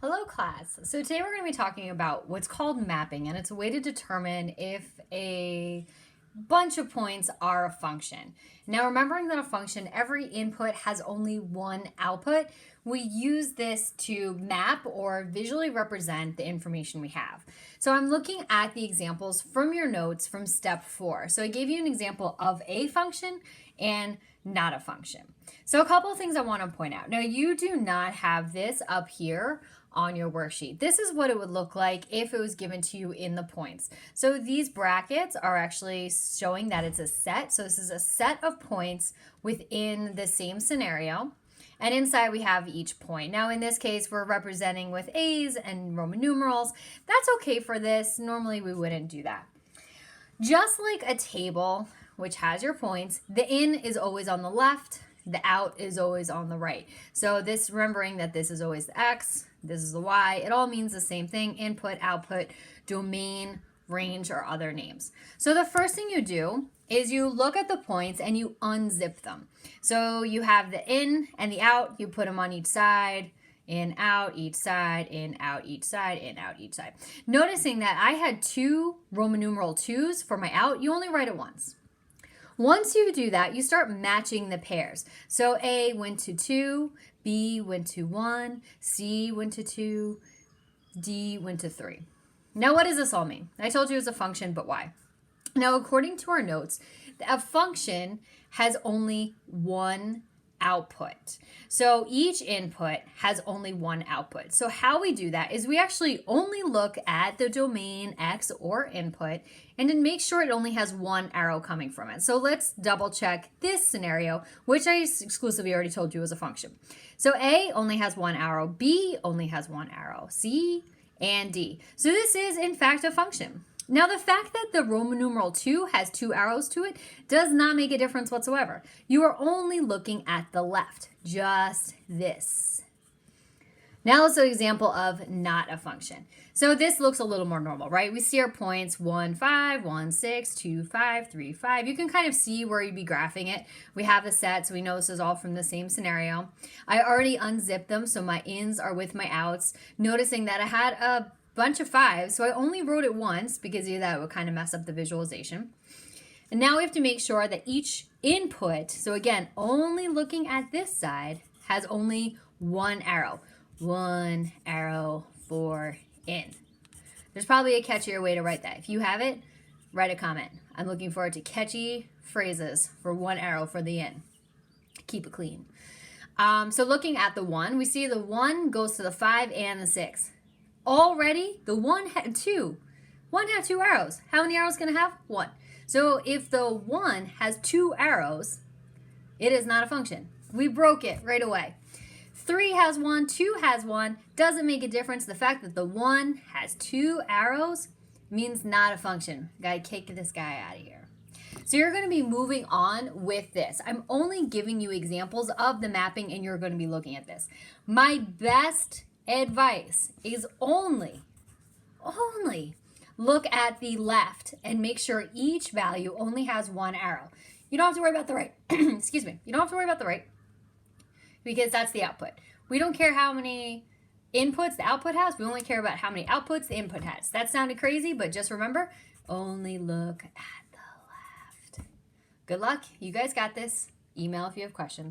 Hello class. So today we're going to be talking about what's called mapping, and it's a way to determine if a bunch of points are a function. Now remembering that a function, every input has only one output, we use this to map or visually represent the information we have. So I'm looking at the examples from your notes from step 4. So I gave you an example of a function and not a function. So a couple of things I want to point out. Now you do not have this up here on your worksheet. This is what it would look like if it was given to you in the points. So these brackets are actually showing that it's a set. So this is a set of points within the same scenario. And inside we have each point. Now in this case, we're representing with A's and Roman numerals. That's okay for this. Normally we wouldn't do that. Just like a table, which has your points, the in is always on the left, the out is always on the right. So this, remembering that this is always the X, this is the Y, it all means the same thing: input, output, domain, range, or other names. So the first thing you do is you look at the points and you unzip them. So you have the in and the out, you put them on each side, in, out, each side, in, out, each side, in, out, each side. Noticing that I had 2 Roman numeral 2s for my out, you only write it once. Once you do that, you start matching the pairs. So A went to 2, B went to 1, C went to 2, D went to 3. Now, what does this all mean? I told you it was a function, but why? Now, according to our notes, a function has only one output. So each input has only one output. So how we do that is we actually only look at the domain X or input and then make sure it only has one arrow coming from it. So let's double check this scenario, which I exclusively already told you was a function. So A only has one arrow, B only has one arrow, C and D. So this is in fact a function. Now, the fact that the Roman numeral 2 has 2 arrows to it does not make a difference whatsoever. You are only looking at the left, just this. Now let's do an example of not a function. So this looks a little more normal, right? We see our points 1, 5, 1, 6, 2, 5, 3, 5. You can kind of see where you'd be graphing it. We have the set, so we know this is all from the same scenario. I already unzipped them, so my ins are with my outs, noticing that I had a bunch of 5s, so I only wrote it once because that would kind of mess up the visualization. And now we have to make sure that each input, so again, only looking at this side, has only one arrow. One arrow for in. There's probably a catchier way to write that. If you have it, write a comment. I'm looking forward to catchy phrases for one arrow for the in. Keep it clean. So looking at the 1, we see the 1 goes to the 5 and the 6. Already, the 1 had 2. 1 had 2 arrows. How many arrows can it have? 1. So if the 1 has 2 arrows, it is not a function. We broke it right away. 3 has 1, 2 has 1. Doesn't make a difference. The fact that the 1 has 2 arrows means not a function. Gotta kick this guy out of here. So you're going to be moving on with this. I'm only giving you examples of the mapping, and you're going to be looking at this. My best advice is only look at the left and make sure each value only has one arrow. You don't have to worry about the right. Excuse me. You don't have to worry about the right because that's the output. We don't care how many inputs the output has. We only care about how many outputs the input has. That sounded crazy, but just remember, only look at the left. Good luck. You guys got this. Email if you have questions.